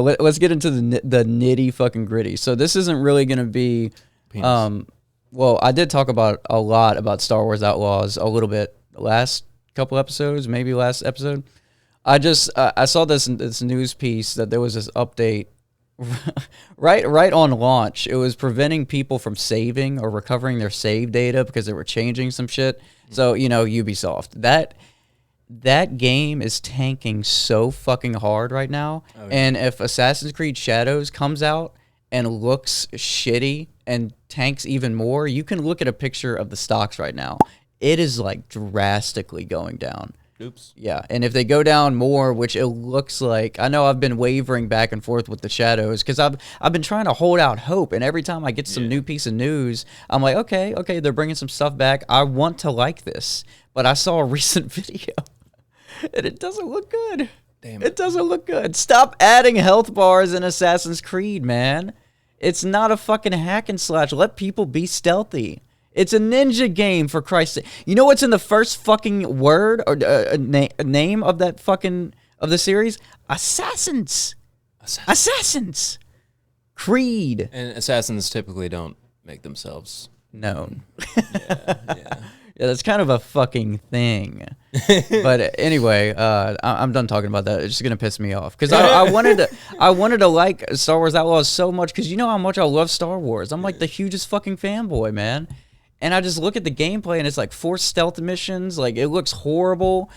Let's get into the nitty fucking gritty. So this isn't really gonna be, Penis. well, I did talk about a lot about Star Wars Outlaws a little bit last couple episodes, maybe last episode. I saw this news piece that there was this update right on launch. It was preventing people from saving or recovering their save data because they were changing some shit. So, Ubisoft. That game is tanking so fucking hard right now. Oh, yeah. And if Assassin's Creed Shadows comes out and looks shitty and tanks even more, you can look at a picture of the stocks right now. It is like drastically going down. Oops. Yeah, and if they go down more, which it looks like, I know I've been wavering back and forth with the Shadows because I've been trying to hold out hope, and every time I get some new piece of news, I'm like, okay, they're bringing some stuff back. I want to like this, but I saw a recent video, and it doesn't look good. Damn it doesn't look good. Stop adding health bars in Assassin's Creed, man. It's not a fucking hack and slash. Let people be stealthy. It's a ninja game, for Christ's sake. You know what's in the first fucking word or name of that fucking of the series? Assassins. Creed. And assassins typically don't make themselves known. Yeah. Yeah, that's kind of a fucking thing. But anyway, I'm done talking about that. It's just gonna piss me off because I wanted to like Star Wars Outlaws so much because you know how much I love Star Wars. I'm like the hugest fucking fanboy, man. And I just look at the gameplay and it's like 4 stealth missions. Like it looks horrible.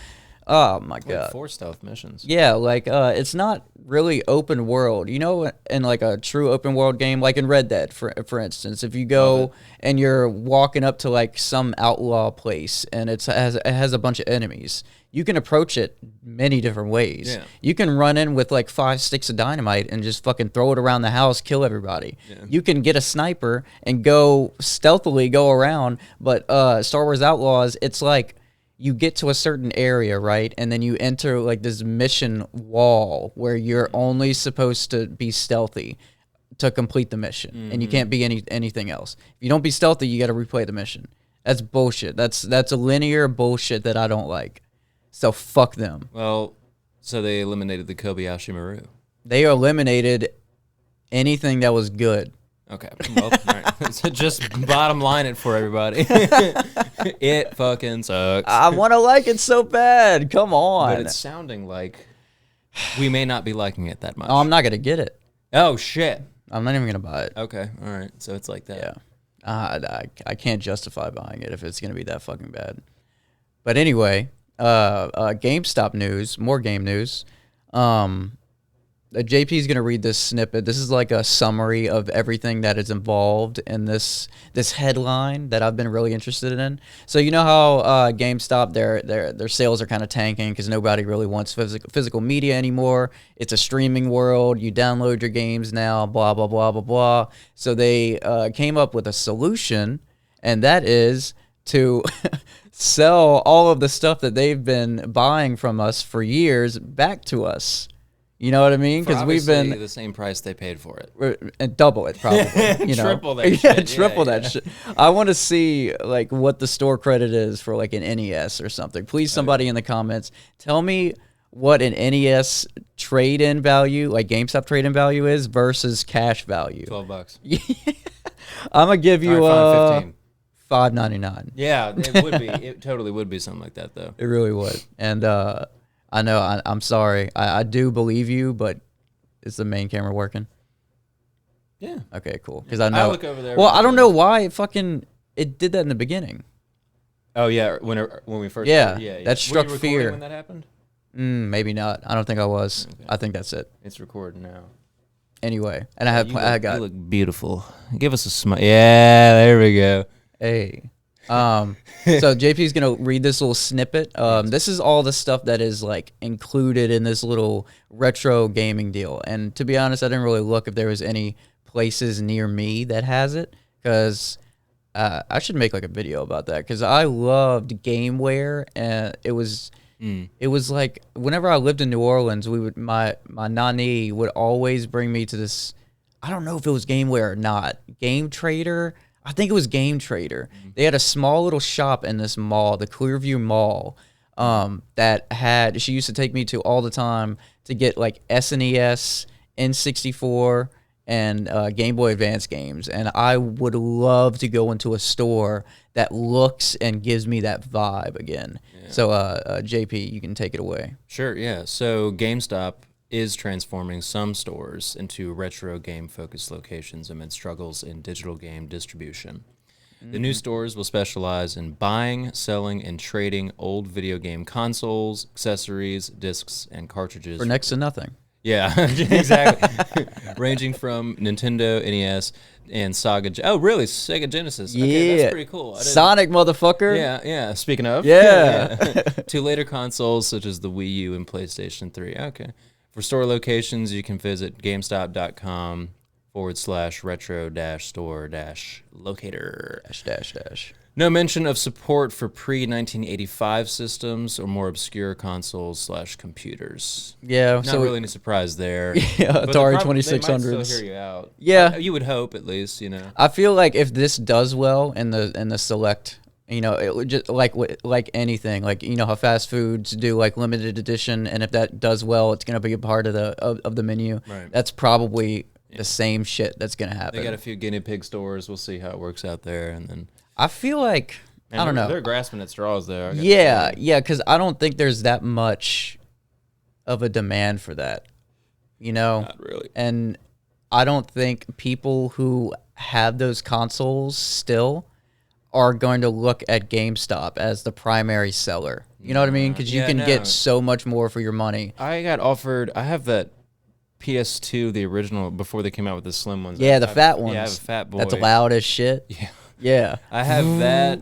Oh my god. Like 4 stealth missions. Yeah, like it's not really open world. You know, in like a true open world game, like in Red Dead, for instance, if you go and you're walking up to like some outlaw place and it has a bunch of enemies, you can approach it many different ways. Yeah. You can run in with like 5 sticks of dynamite and just fucking throw it around the house, kill everybody. Yeah. You can get a sniper and go stealthily go around. But Star Wars Outlaws, it's like you get to a certain area, right? And then you enter like this mission wall where you're only supposed to be stealthy to complete the mission. And you can't be anything else. If you don't be stealthy, you got to replay the mission. That's bullshit. That's a linear bullshit that I don't like. So fuck them. Well, so they eliminated the Kobayashi Maru. They eliminated anything that was good. Okay. Well, all right. So just bottom line it for everybody. It fucking sucks. I want to like it so bad. Come on. But it's sounding like we may not be liking it that much. Oh, I'm not going to get it. Oh, shit. I'm not even going to buy it. Okay. All right. So it's like that. Yeah. I can't justify buying it if it's going to be that fucking bad. But anyway, GameStop news, more game news. JP is going to read this snippet. This is like a summary of everything that is involved in this headline that I've been really interested in. So you know how GameStop, their sales are kind of tanking because nobody really wants physical media anymore. It's a streaming world. You download your games now, blah, blah, blah, blah, blah. So they came up with a solution, and that is to sell all of the stuff that they've been buying from us for years back to us. You know what I mean? Because we've been the same price they paid for it, and double it probably. You know? Triple that shit. Triple that shit. I want to see like what the store credit is for like an NES or something. Please, somebody in the comments, tell me what an NES trade-in value, like GameStop trade-in value, is versus cash value. $12. I'm gonna give you $15. $5.99. Yeah, it would be. It totally would be something like that, though. It really would. And I know. I'm sorry. I do believe you, but is the main camera working? Yeah. Okay, cool. Because I know. I look over there. Well, I don't know why it did that in the beginning. Oh yeah, when we first. Yeah, yeah. That struck Were you fear. when that happened? Maybe not. I don't think I was. Okay. I think that's it. It's recording now. Anyway, and I got. You look beautiful. Give us a smile. Yeah, there we go. Hey. So JP's gonna read this little snippet. This is all the stuff that is like included in this little retro gaming deal. And to be honest, I didn't really look if there was any places near me that has it, because I should make like a video about that, because I loved GameWare, and it was like whenever I lived in New Orleans, my nani would always bring me to this. I don't know if it was GameWare or not. Game Trader. I think it was Game Trader. They had a small little shop in this mall, the Clearview Mall, that she used to take me to all the time to get like SNES N64 and Game Boy Advance games, and I would love to go into a store that looks and gives me that vibe again. Yeah. So, JP, you can take it away. Sure, yeah. So GameStop is transforming some stores into retro game-focused locations amid struggles in digital game distribution. The new stores will specialize in buying, selling, and trading old video game consoles, accessories, discs, and cartridges. For next to nothing. Yeah, exactly. Ranging from Nintendo, NES, and Sega Genesis. Yeah. Okay, that's pretty cool. Sonic, motherfucker. Yeah. Speaking of. Yeah. To later consoles such as the Wii U and PlayStation 3. Okay. For store locations, you can visit GameStop.com/retro-store-locator. -- No mention of support for pre-1985 systems or more obscure consoles/computers. Yeah, Not really any surprise there. Yeah, Atari 2600s. They might still hear you out. Yeah. You would hope, at least, you know. I feel like if this does well in the select, you know, it would just like anything, like, you know how fast foods do like limited edition, and if that does well, it's gonna be a part of the menu. Right. That's probably the same shit that's gonna happen. They got a few guinea pig stores. We'll see how it works out there, and then I feel like I don't know. They're grasping at straws there. Yeah, because I don't think there's that much of a demand for that, you know. Not really. And I don't think people who have those consoles still are going to look at GameStop as the primary seller. You know what I mean? Because you can get so much more for your money. I got offered. I have that PS2, the original, before they came out with the slim ones. Yeah, the fat ones. Yeah, I have a fat boy. That's loud as shit. Yeah. Yeah. I have that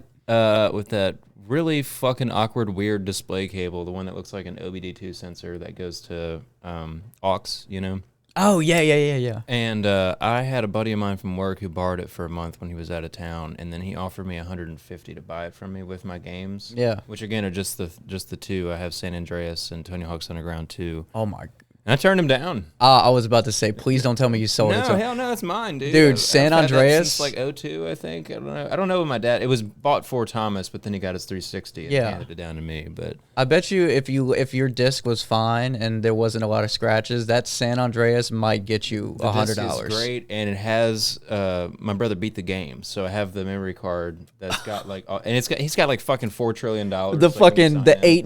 with that really fucking awkward, weird display cable, the one that looks like an OBD2 sensor that goes to aux, you know? Oh, yeah. And I had a buddy of mine from work who borrowed it for a month when he was out of town, and then he offered me $150 to buy it from me with my games. Yeah. Which again are just the two. I have San Andreas and Tony Hawk's Underground 2. Oh my. And I turned him down. I was about to say, please don't tell me you sold it. No, hell no, it's mine, dude. Dude, San I've had that Andreas. since like 02, I think. I don't know what my dad. It was bought for Thomas, but then he got his 360 and handed it down to me. But I bet you if your disc was fine and there wasn't a lot of scratches, that San Andreas might get you $100. This is great, and it has my brother beat the game, so I have the memory card that's got like, and he's got like fucking $4 trillion. The 8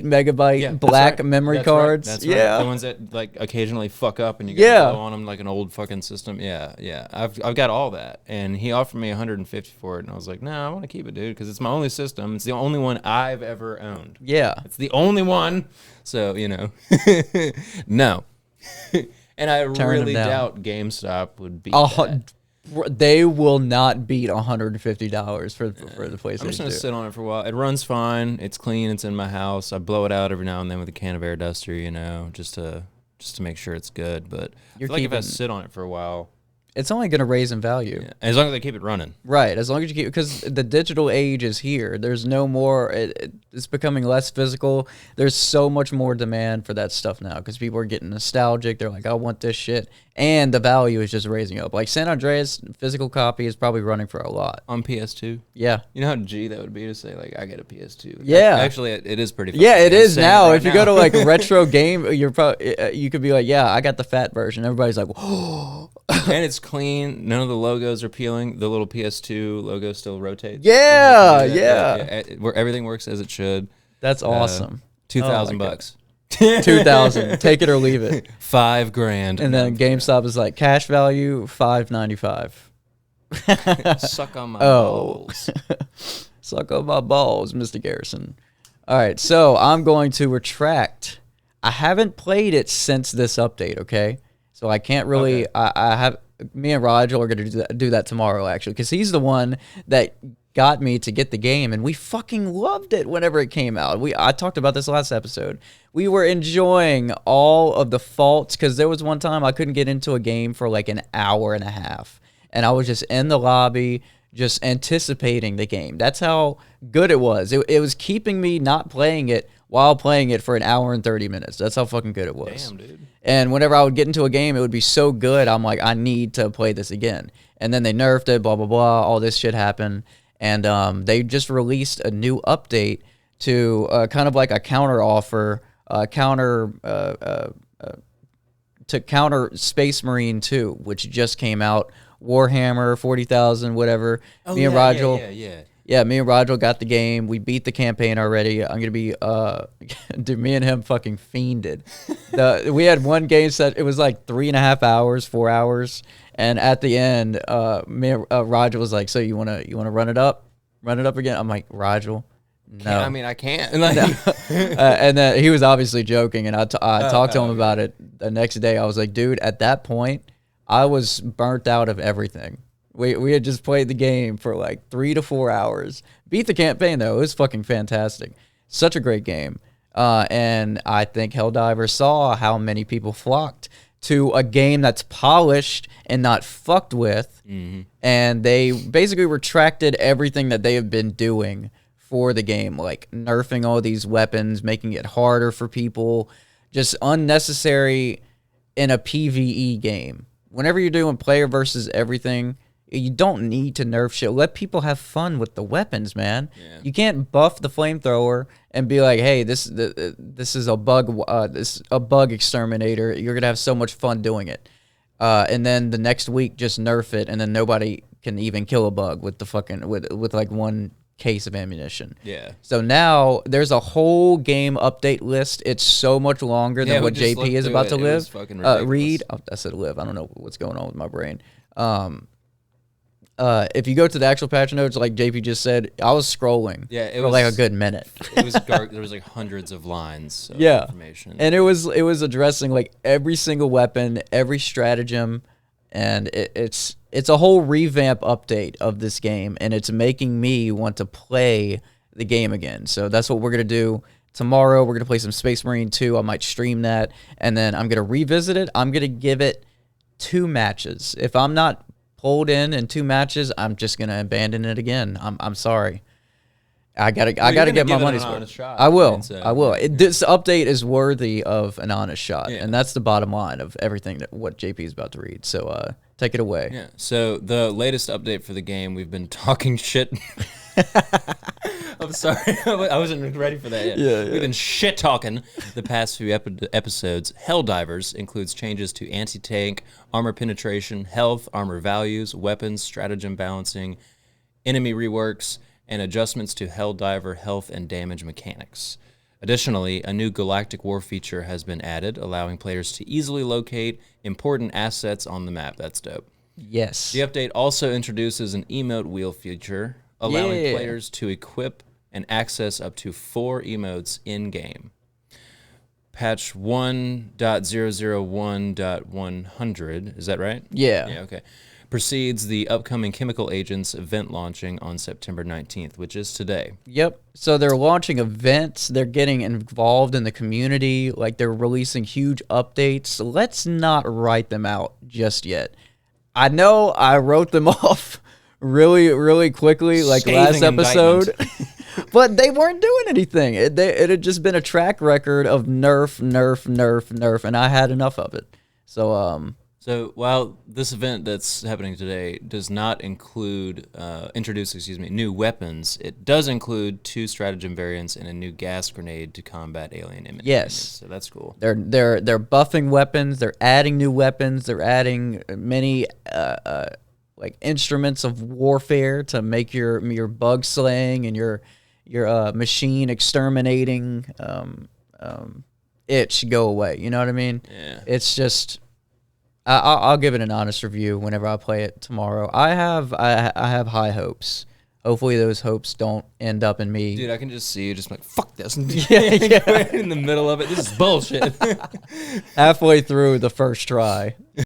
megabyte black memory cards. That's yeah, right. The ones that like occasionally fuck up and you got to blow on them like an old fucking system. Yeah. I've got all that, and he offered me $150 for it, and I was like, no, I want to keep it, dude, because it's my only system. It's the only one I've ever owned. Yeah, it's the only one. So you know, no. And I really doubt GameStop would beat that. They will not beat $150 for the PlayStation. I'm just gonna sit on it for a while. It runs fine. It's clean. It's in my house. I blow it out every now and then with a can of air duster, you know, just to make sure it's good. But I feel like if I sit on it for a while, it's only going to raise in value. Yeah. As long as they keep it running. Right. As long as you keep, because the digital age is here. There's no more, it's becoming less physical. There's so much more demand for that stuff now because people are getting nostalgic. They're like, I want this shit. And the value is just raising up. Like San Andreas physical copy is probably running for a lot. On PS2? Yeah. You know how G that would be to say, like, I get a PS2? Yeah. Actually, it is pretty fun. Yeah, it is now. Right, if you go to like retro game, you're probably, you could be like, yeah, I got the fat version. Everybody's like, oh. And it's clean. None of the logos are peeling. The little PS2 logo still rotates. Yeah. Where everything works as it should. That's awesome. $2,000. 2,000. Take it or leave it. $5,000. And then GameStop is like cash value $5.95. Suck on my balls. Suck on my balls, Mr. Garrison. All right, so I'm going to retract. I haven't played it since this update. Okay, so I can't really. Okay. I have. Me and Rigel are going to do that tomorrow, actually, because he's the one that got me to get the game, and we fucking loved it whenever it came out. I talked about this last episode. We were enjoying all of the faults, because there was one time I couldn't get into a game for like an hour and a half, and I was just in the lobby just anticipating the game. That's how good it was. It was keeping me not playing it while playing it for an hour and 30 minutes. That's how fucking good it was. Damn, dude. And whenever I would get into a game, it would be so good, I'm like, I need to play this again. And then they nerfed it, blah, blah, blah. All this shit happened. And they just released a new update to kind of like a counter offer, to counter Space Marine 2, which just came out. Warhammer 40,000, whatever. Oh, Me and yeah, Rogel, yeah. yeah, me and Rogel got the game. We beat the campaign already. I'm gonna be dude, me and him fucking fiended. We had one game set. It was like 3.5 hours, 4 hours, and at the end, me and Rogel was like, "So you wanna run it up? Run it up again?" I'm like, "Rogel, no." I mean, I can't. And then he was obviously joking, and I talked to him about it the next day. I was like, "Dude, at that point, I was burnt out of everything." We had just played the game for like 3 to 4 hours. Beat the campaign, though. It was fucking fantastic. Such a great game. And I think Helldiver saw how many people flocked to a game that's polished and not fucked with. Mm-hmm. And they basically retracted everything that they have been doing for the game, like nerfing all these weapons, making it harder for people, just unnecessary in a PvE game. Whenever you're doing player versus everything, you don't need to nerf shit. Let people have fun with the weapons, man. Yeah. You can't buff the flamethrower and be like, "Hey, this is a bug. This a bug exterminator. You're gonna have so much fun doing it." And then the next week, just nerf it, and then nobody can even kill a bug with the fucking with like one case of ammunition. Yeah. So now there's a whole game update list. It's so much longer than what JP is about to read. Oh, I said live. I don't know what's going on with my brain. If you go to the actual patch notes, like JP just said, I was scrolling for like a good minute. It was dark. There was like hundreds of lines of information. And it was addressing like every single weapon, every stratagem, and it's a whole revamp update of this game, and it's making me want to play the game again. So that's what we're going to do. Tomorrow, we're going to play some Space Marine 2. I might stream that, and then I'm going to revisit it. I'm going to give it 2 matches. If I'm not pulled in 2 matches, I'm just going to abandon it again. I'm sorry. I gotta get my money's worth. I will. This update is worthy of an honest shot, and that's the bottom line of everything what JP is about to read. So take it away. Yeah. So the latest update for the game, we've been talking shit. I'm sorry, I wasn't ready for that yet. Yeah. We've been shit talking the past few episodes. Helldivers includes changes to anti-tank, armor penetration, health, armor values, weapons, stratagem balancing, enemy reworks, and adjustments to Helldiver health and damage mechanics. Additionally, a new Galactic War feature has been added, allowing players to easily locate important assets on the map. That's dope. Yes. The update also introduces an emote wheel feature, allowing players to equip and access up to 4 emotes in-game. Patch 1.001.100, is that right? Yeah. Yeah, okay. Precedes the upcoming Chemical Agents event launching on September 19th, which is today. Yep. So they're launching events. They're getting involved in the community. Like, they're releasing huge updates. Let's not write them out just yet. I know I wrote them off really, really quickly, like last episode. But they weren't doing anything. It had just been a track record of nerf, and I had enough of it. So, So while this event that's happening today does not include introduce new weapons, it does include 2 stratagem variants and a new gas grenade to combat alien enemies. Yes, so that's cool. They're buffing weapons. They're adding new weapons. They're adding many like instruments of warfare to make your bug slaying and your machine exterminating itch go away. You know what I mean? Yeah. It's just. I'll give it an honest review whenever I play it tomorrow. I have high hopes. Hopefully those hopes don't end up in me. Dude, I can just see you just like, fuck this. Yeah. In the middle of it. This is bullshit. Halfway through the first try.